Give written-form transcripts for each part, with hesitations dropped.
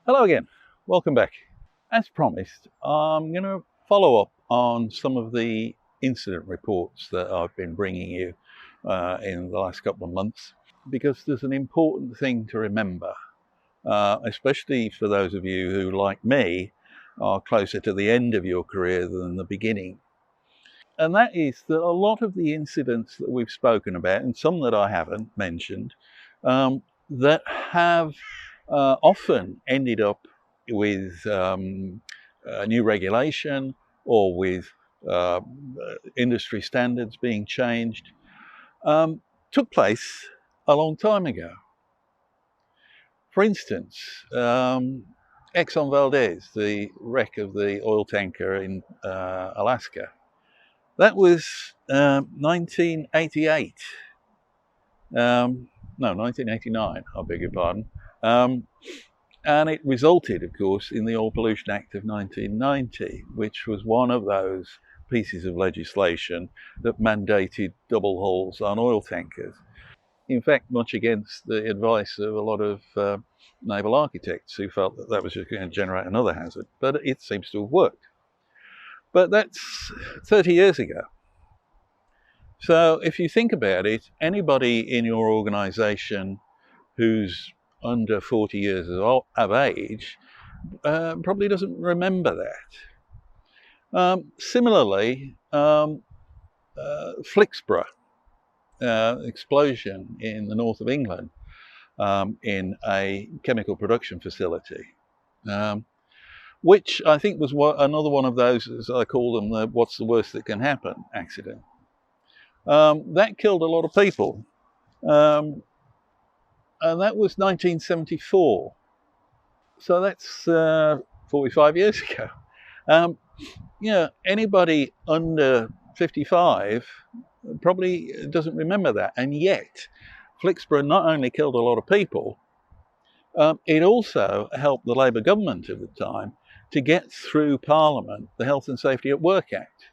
Hello again, welcome back. As promised, I'm going to follow up on some of the incident reports that I've been bringing you in the last couple of months, because there's an important thing to remember, especially for those of you who, like me, are closer to the end of your career than the beginning. And that is that a lot of the incidents that we've spoken about, and some that I haven't mentioned, that have often ended up with new regulation or with uh, industry standards being changed, took place a long time ago. For instance, Exxon Valdez, the wreck of the oil tanker in Alaska, that was 1988. No, 1989, I beg your pardon. And it resulted, of course, in the Oil Pollution Act of 1990, which was one of those pieces of legislation that mandated double hulls on oil tankers. In fact, much against the advice of a lot of naval architects who felt that that was just going to generate another hazard, but it seems to have worked. But that's 30 years ago. So if you think about it, anybody in your organization who's under 40 years of age probably doesn't remember that. Similarly, Flixborough explosion in the north of England in a chemical production facility, which I think was another one of those, as I call them, the what's the worst that can happen accident. That killed a lot of people. And that was 1974. So that's 45 years ago. Anybody under 55 probably doesn't remember that. And yet, Flixborough not only killed a lot of people, it also helped the Labour government at the time to get through Parliament the Health and Safety at Work Act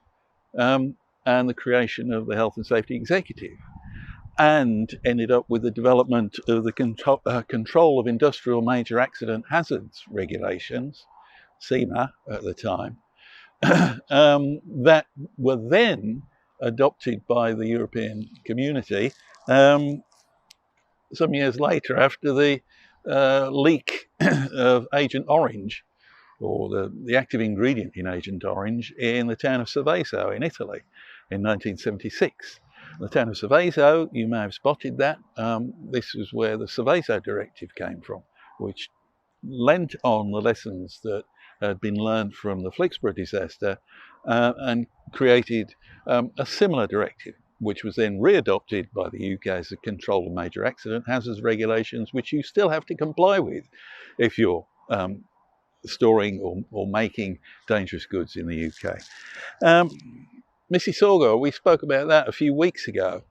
and the creation of the Health and Safety Executive, and ended up with the development of the Control of Industrial Major Accident Hazards Regulations, CMA at the time, that were then adopted by the European community some years later, after the leak of Agent Orange, or the active ingredient in Agent Orange, in the town of Seveso in Italy in 1976. The town of Seveso, you may have spotted that. This was where the Seveso Directive came from, which lent on the lessons that had been learned from the Flixborough disaster and created a similar directive, which was then readopted by the UK as the Control of Major Accident Hazards Regulations, which you still have to comply with if you're storing or making dangerous goods in the UK. Mississauga, we spoke about that a few weeks ago.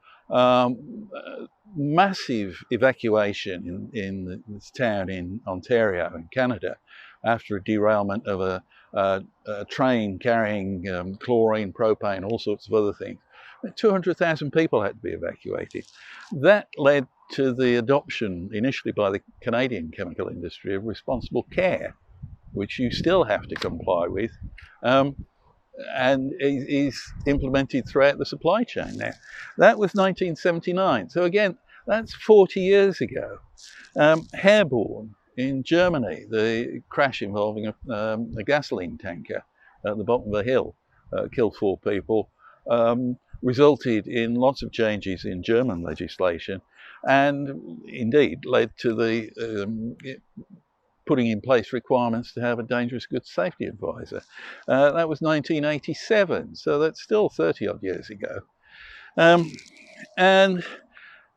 Massive evacuation in this town in Ontario in Canada after a derailment of a train carrying chlorine, propane, all sorts of other things. 200,000 people had to be evacuated. That led to the adoption, initially by the Canadian chemical industry, of responsible care, which you still have to comply with, and is implemented throughout the supply chain now. That was 1979. So again, that's 40 years ago. Herborn in Germany, the crash involving a gasoline tanker at the bottom of a hill, killed 4 people, resulted in lots of changes in German legislation, and indeed led to the putting in place requirements to have a dangerous goods safety advisor. That was 1987, so that's still 30 odd years ago. And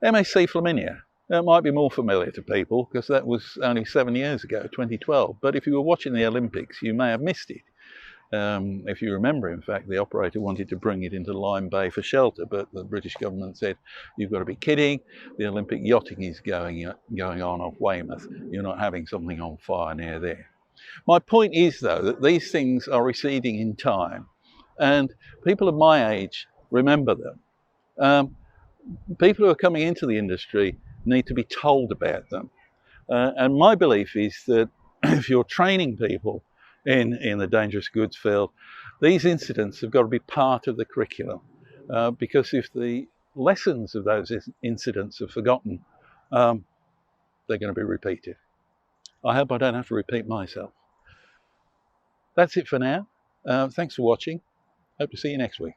MSC Flaminia, that might be more familiar to people because that was only 7 years ago, 2012. But if you were watching the Olympics, you may have missed it. If you remember, in fact, the operator wanted to bring it into Lyme Bay for shelter, but the British government said, "You've got to be kidding. The Olympic yachting is going on off Weymouth. You're not having something on fire near there." My point is, though, that these things are receding in time, and people of my age remember them. People who are coming into the industry need to be told about them. And my belief is that if you're training people in the dangerous goods field, these incidents have got to be part of the curriculum, because if the lessons of those incidents are forgotten, they're going to be repeated. I hope I don't have to repeat myself. That's it for now. Thanks for watching. Hope to see you next week.